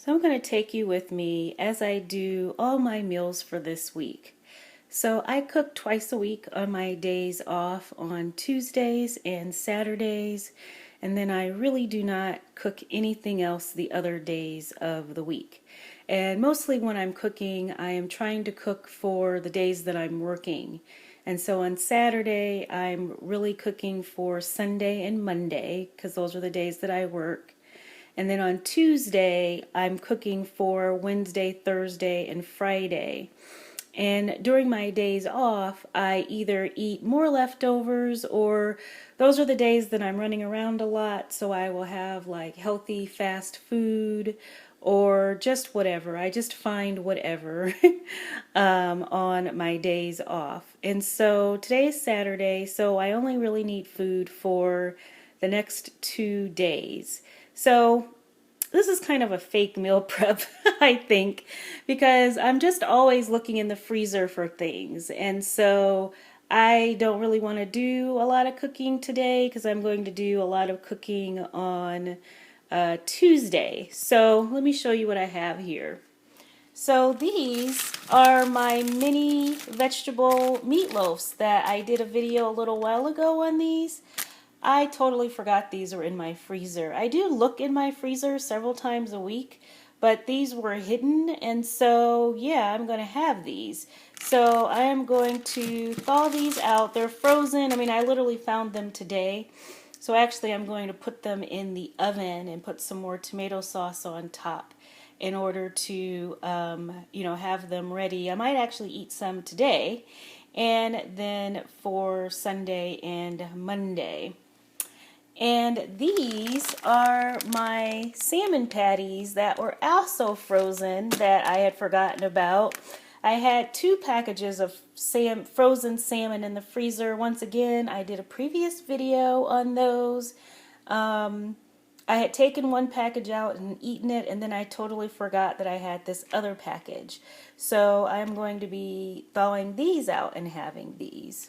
So I'm going to take you with me as I do all my meals for this week. So I cook twice a week on my days off on Tuesdays and Saturdays, and then I really do not cook anything else the other days of the week. And mostly when I'm cooking, I am trying to cook for the days that I'm working. And so on Saturday, I'm really cooking for Sunday and Monday because those are the days that I work. And then on Tuesday, I'm cooking for Wednesday, Thursday, and Friday. And during my days off, I either eat more leftovers or those are the days that I'm running around a lot, so I will have like healthy fast food or just whatever. I just find whatever on my days off. And so today is Saturday, so I only really need food for the next 2 days. So this is kind of a fake meal prep, I think, because I'm just always looking in the freezer for things. And so I don't really want to do a lot of cooking today because I'm going to do a lot of cooking on Tuesday. So let me show you what I have here. So these are my mini vegetable meatloafs that I did a video a little while ago on these. I totally forgot these were in my freezer. I do look in my freezer several times a week, but these were hidden, and so yeah, I'm going to have these. So I am going to thaw these out. They're frozen. I mean, I literally found them today. So actually I'm going to put them in the oven and put some more tomato sauce on top in order to, have them ready. I might actually eat some today and then for Sunday and Monday. And these are my salmon patties that were also frozen that I had forgotten about. I had 2 packages of frozen salmon in the freezer. Once again, I did a previous video on those. I had taken 1 package out and eaten it, and then I totally forgot that I had this other package. So I'm going to be thawing these out and having these.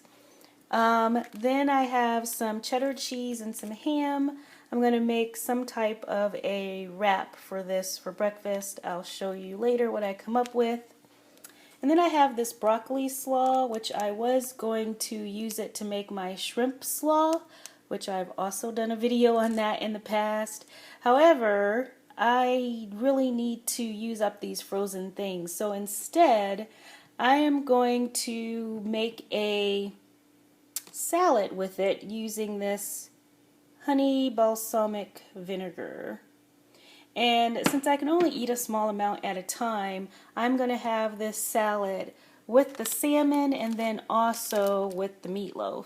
Then I have some cheddar cheese and some ham. I'm going to make some type of a wrap for this for breakfast. I'll show you later what I come up with. And then I have this broccoli slaw, which I was going to use it to make my shrimp slaw, which I've also done a video on that in the past. However, I really need to use up these frozen things. So instead, I am going to make a salad with it using this honey balsamic vinegar. And since I can only eat a small amount at a time, I'm going to have this salad with the salmon and then also with the meatloaf.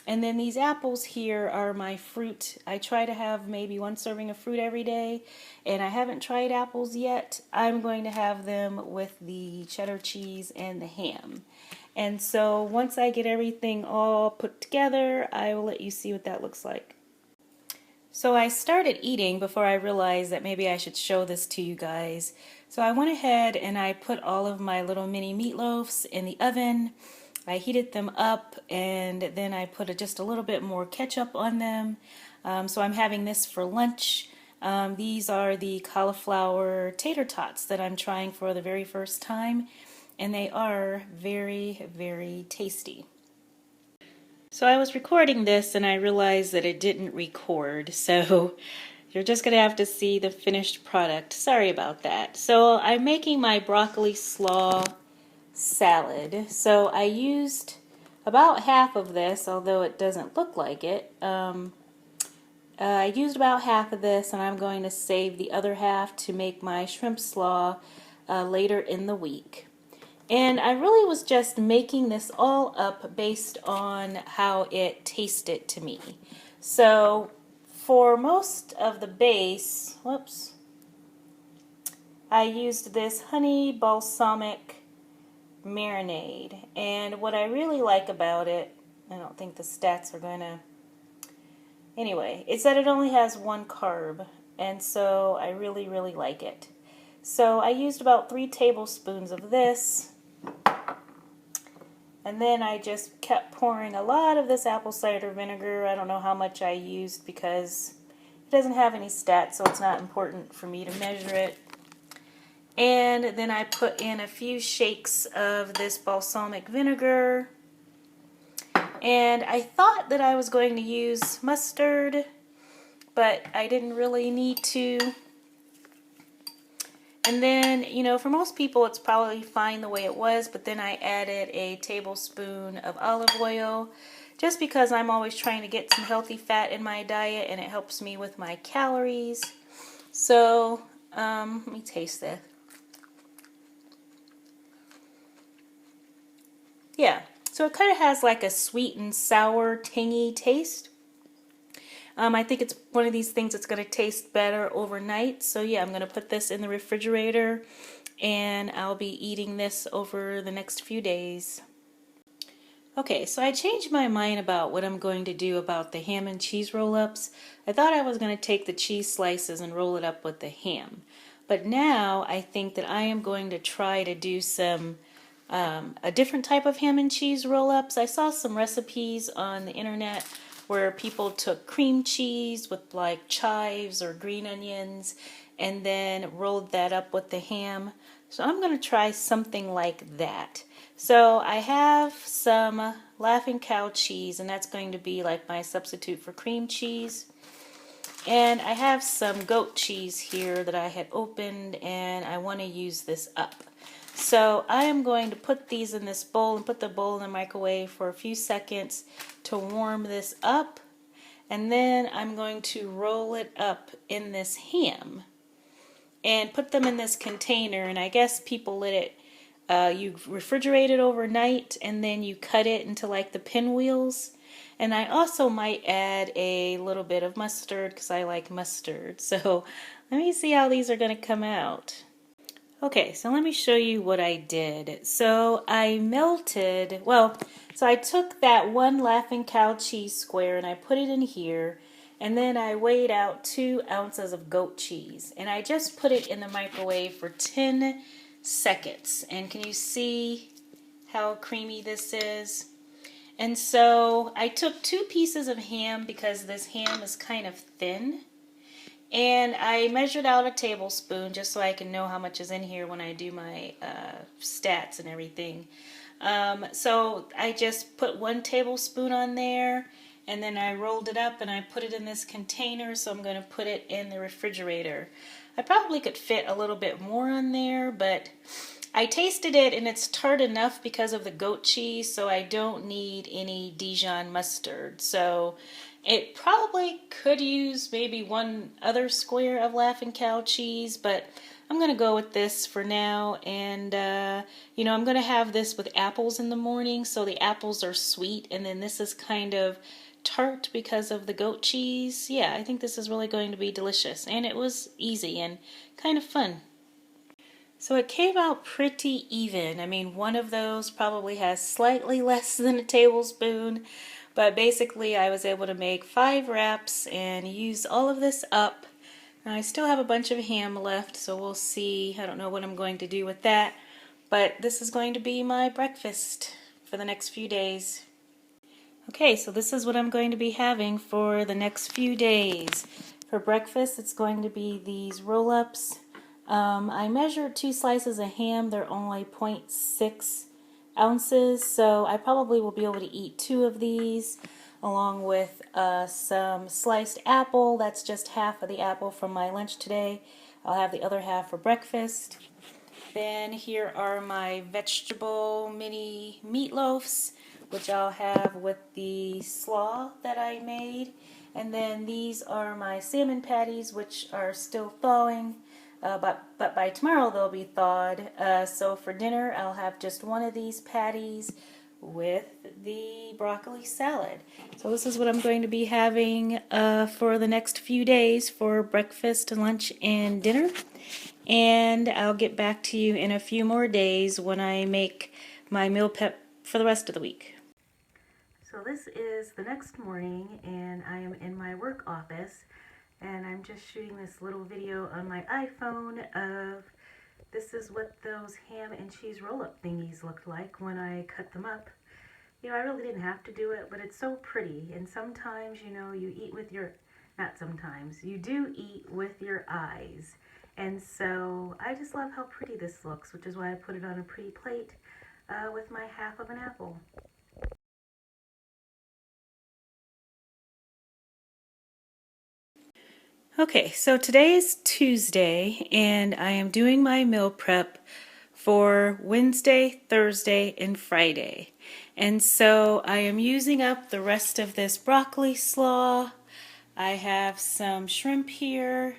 And then these apples here are my fruit. I try to have maybe 1 serving of fruit every day, and I haven't tried apples yet. I'm going to have them with the cheddar cheese and the ham. And so once I get everything all put together, I will let you see what that looks like. So I started eating before I realized that maybe I should show this to you guys. So I went ahead and I put all of my little mini meatloafs in the oven. I heated them up and then I put just a little bit more ketchup on them. So I'm having this for lunch. These are the cauliflower tater tots that I'm trying for the very first time. And they are very, very tasty. So I was recording this and I realized that it didn't record, so you're just going to have to see the finished product. Sorry about that. So I'm making my broccoli slaw salad. So I used about half of this, although it doesn't look like it. I used about half of this, and I'm going to save the other half to make my shrimp slaw later in the week. And I really was just making this all up based on how it tasted to me. So for most of the base, I used this honey balsamic marinade. And what I really like about it, I don't think the stats are going to... Anyway, it's that it only has 1 carb. And so I really, really like it. So I used about 3 tablespoons of this. And then I just kept pouring a lot of this apple cider vinegar. I don't know how much I used because it doesn't have any stats, so it's not important for me to measure it. And then I put in a few shakes of this balsamic vinegar. And I thought that I was going to use mustard, but I didn't really need to. And then, you know, for most people it's probably fine the way it was, but then I added a tablespoon of olive oil just because I'm always trying to get some healthy fat in my diet and it helps me with my calories. So, let me taste this. Yeah, so it kind of has like a sweet and sour, tangy taste. I think it's one of these things that's going to taste better overnight. So yeah, I'm going to put this in the refrigerator and I'll be eating this over the next few days. Okay, so I changed my mind about what I'm going to do about the ham and cheese roll-ups. I thought I was going to take the cheese slices and roll it up with the ham. But now I think that I am going to try to do some a different type of ham and cheese roll-ups. I saw some recipes on the internet where people took cream cheese with like chives or green onions and then rolled that up with the ham. So I'm going to try something like that. So I have some Laughing Cow cheese, and that's going to be like my substitute for cream cheese. And I have some goat cheese here that I had opened, and I want to use this up. So I am going to put these in this bowl and put the bowl in the microwave for a few seconds to warm this up. And then I'm going to roll it up in this ham and put them in this container. And I guess people let it, you refrigerate it overnight and then you cut it into like the pinwheels. And I also might add a little bit of mustard because I like mustard. So let me see how these are going to come out. Okay, so let me show you what I did. So I took that one Laughing Cow cheese square and I put it in here, and then I weighed out 2 ounces of goat cheese, and I just put it in the microwave for 10 seconds. And can you see how creamy this is? And so I took 2 pieces of ham because this ham is kind of thin. And I measured out a tablespoon just so I can know how much is in here when I do my stats and everything. So I just put 1 tablespoon on there, and then I rolled it up and I put it in this container, so I'm going to put it in the refrigerator. I probably could fit a little bit more on there, but I tasted it and it's tart enough because of the goat cheese, so I don't need any Dijon mustard. So it probably could use maybe 1 other square of Laughing Cow cheese, but I'm going to go with this for now. And, you know, I'm going to have this with apples in the morning, so the apples are sweet, and then this is kind of tart because of the goat cheese. Yeah, I think this is really going to be delicious, and it was easy and kind of fun. So it came out pretty even. I mean, one of those probably has slightly less than a tablespoon, but basically I was able to make 5 wraps and use all of this up. Now, I still have a bunch of ham left, so we'll see. I don't know what I'm going to do with that, but this is going to be my breakfast for the next few days. Okay, so this is what I'm going to be having for the next few days. For breakfast, it's going to be these roll-ups. I measured 2 slices of ham. They're only 0.6 ounces, so I probably will be able to eat 2 of these, along with some sliced apple. That's just half of the apple from my lunch today. I'll have the other half for breakfast. Then here are my vegetable mini meatloafs, which I'll have with the slaw that I made. And then these are my salmon patties, which are still thawing. But by tomorrow they'll be thawed. So for dinner I'll have just 1 of these patties with the broccoli salad. So this is what I'm going to be having for the next few days for breakfast, lunch, and dinner. And I'll get back to you in a few more days when I make my meal prep for the rest of the week. So this is the next morning, and I am in my work office. And I'm just shooting this little video on my iPhone of this is what those ham and cheese roll-up thingies looked like when I cut them up. You know, I really didn't have to do it, but it's so pretty. And sometimes, you know, you eat with your, not sometimes, you do eat with your eyes. And so I just love how pretty this looks, which is why I put it on a pretty plate with my half of an apple. Okay, so today is Tuesday, and I am doing my meal prep for Wednesday, Thursday, and Friday. And so I am using up the rest of this broccoli slaw. I have some shrimp here.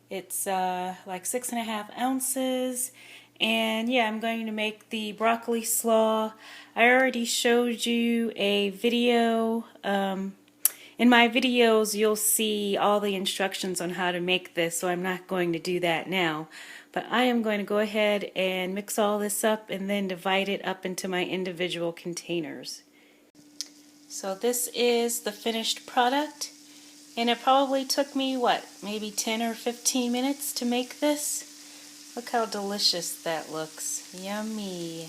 It's like 6.5 ounces. And yeah, I'm going to make the broccoli slaw. I already showed you a video. In my videos, you'll see all the instructions on how to make this, so I'm not going to do that now. But I am going to go ahead and mix all this up and then divide it up into my individual containers. So this is the finished product, and it probably took me, what, maybe 10 or 15 minutes to make this? Look how delicious that looks. Yummy.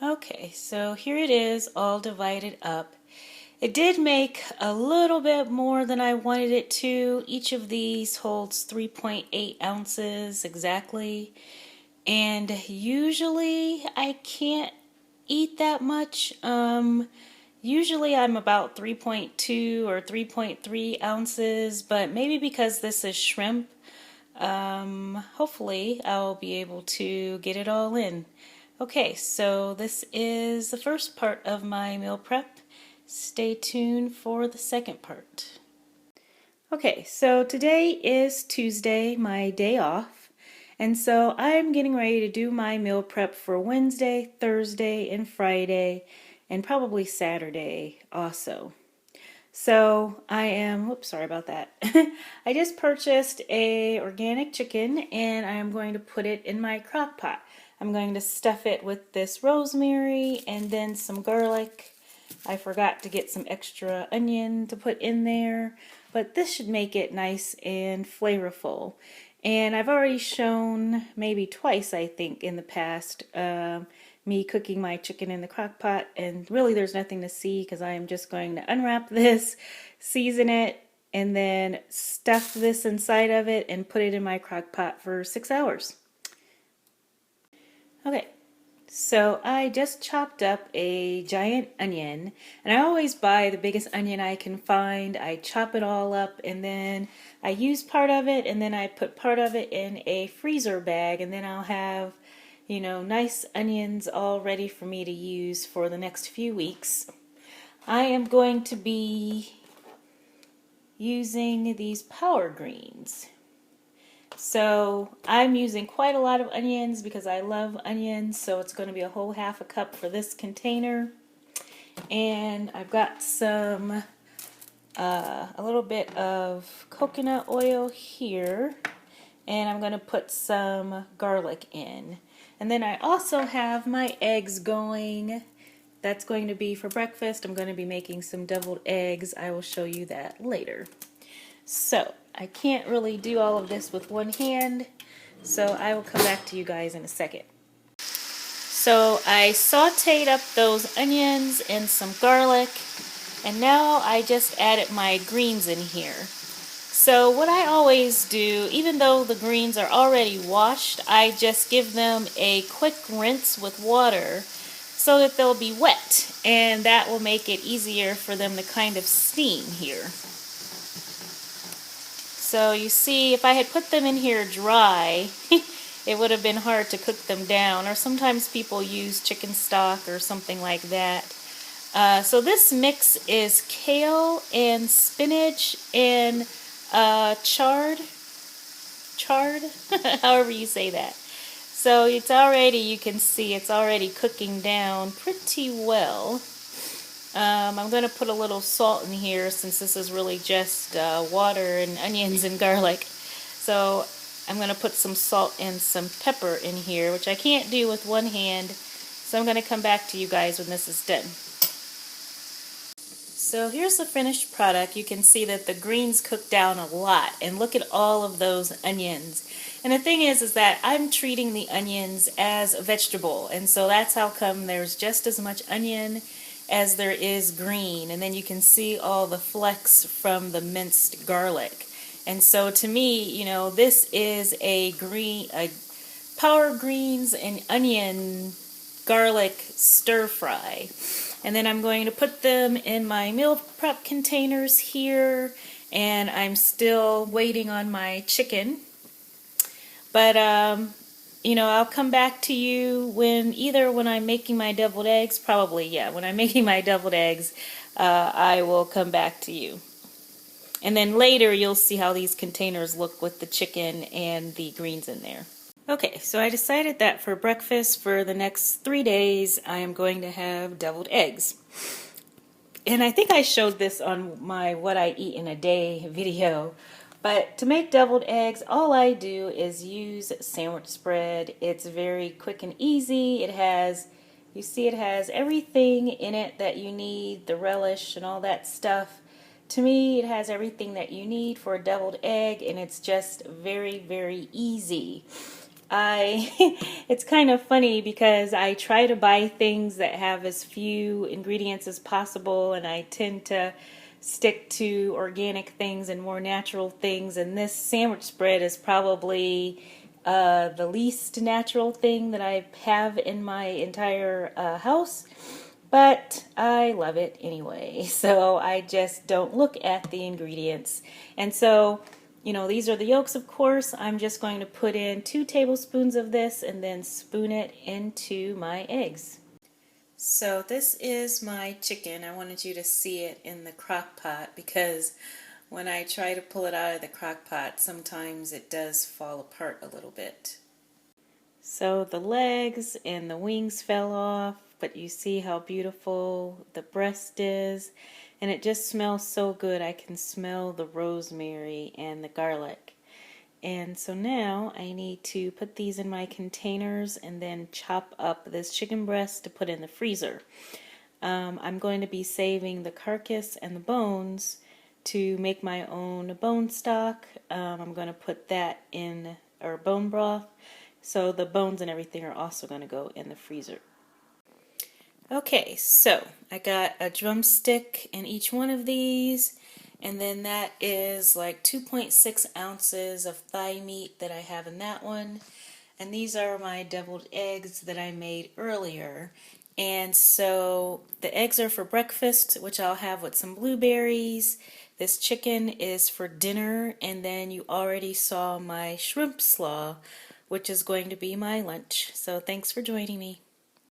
Okay, so here it is all divided up. It did make a little bit more than I wanted it to. Each of these holds 3.8 ounces exactly. And usually I can't eat that much. Usually I'm about 3.2 or 3.3 ounces, but maybe because this is shrimp, hopefully I'll be able to get it all in. Okay, so this is the first part of my meal prep. Stay tuned for the second part. Okay, so today is Tuesday, my day off, and so I'm getting ready to do my meal prep for Wednesday, Thursday, and Friday, and probably Saturday also. So I am, whoops, sorry about that. I just purchased a organic chicken, and I am going to put it in my crock pot. I'm going to stuff it with this rosemary and then some garlic. I forgot to get some extra onion to put in there, but this should make it nice and flavorful. And I've already shown maybe twice, I think, in the past, me cooking my chicken in the crock pot, and really there's nothing to see because I am just going to unwrap this, season it, and then stuff this inside of it and put it in my crock pot for 6 hours. Okay. So I just chopped up a giant onion, and I always buy the biggest onion I can find. I chop it all up, and then I use part of it, and then I put part of it in a freezer bag, and then I'll have, you know, nice onions all ready for me to use for the next few weeks. I am going to be using these power greens. So I'm using quite a lot of onions because I love onions, so it's going to be a whole half a cup for this container. And I've got some, a little bit of coconut oil here, and I'm going to put some garlic in. And then I also have my eggs going. That's going to be for breakfast. I'm going to be making some deviled eggs. I will show you that later. So I can't really do all of this with one hand, so I will come back to you guys in a second. So I sauteed up those onions and some garlic, and now I just added my greens in here. So what I always do, even though the greens are already washed, I just give them a quick rinse with water so that they'll be wet, and that will make it easier for them to kind of steam here. So you see, if I had put them in here dry, it would have been hard to cook them down, or sometimes people use chicken stock or something like that. So this mix is kale and spinach and chard, however you say that. So it's already, you can see it's already cooking down pretty well. I'm going to put a little salt in here since this is really just water and onions and garlic. So I'm going to put some salt and some pepper in here, which I can't do with one hand. So I'm going to come back to you guys when this is done. So here's the finished product. You can see that the greens cooked down a lot, and look at all of those onions. And the thing is that I'm treating the onions as a vegetable, and so that's how come there's just as much onion as there is green. And then you can see all the flecks from the minced garlic. And so to me, this is a power greens and onion garlic stir fry. And then I'm going to put them in my meal prep containers here, and I'm still waiting on my chicken. But I'll come back to you when I'm making my deviled eggs. Probably, yeah. When I'm making my deviled eggs, I will come back to you. And then later you'll see how these containers look with the chicken and the greens in there. Okay, so I decided that for breakfast for the next 3 days, I am going to have deviled eggs. And I think I showed this on my What I Eat in a Day video. But to make deviled eggs, all I do is use sandwich spread. It's very quick and easy. You see it has everything in it that you need, the relish and all that stuff. To me, it has everything that you need for a deviled egg, and it's just very, very easy. It's kind of funny because I try to buy things that have as few ingredients as possible, and I tend to stick to organic things and more natural things, and this sandwich spread is probably the least natural thing that I have in my entire house, but I love it anyway, so I just don't look at the ingredients. And so these are the yolks, of course. I'm just going to put in 2 tablespoons of this and then spoon it into my eggs. So this is my chicken. I wanted you to see it in the crock pot because when I try to pull it out of the crock pot, sometimes it does fall apart a little bit. So the legs and the wings fell off, but you see how beautiful the breast is. And it just smells so good. I can smell the rosemary and the garlic. And so now I need to put these in my containers and then chop up this chicken breast to put in the freezer. I'm going to be saving the carcass and the bones to make my own bone stock. I'm going to put that in, or bone broth. So the bones and everything are also going to go in the freezer. Okay, so I got a drumstick in each one of these, and then that is like 2.6 ounces of thigh meat that I have in that one. And these are my deviled eggs that I made earlier. And so the eggs are for breakfast, which I'll have with some blueberries. This chicken is for dinner, and then you already saw my shrimp slaw, which is going to be my lunch. So thanks for joining me.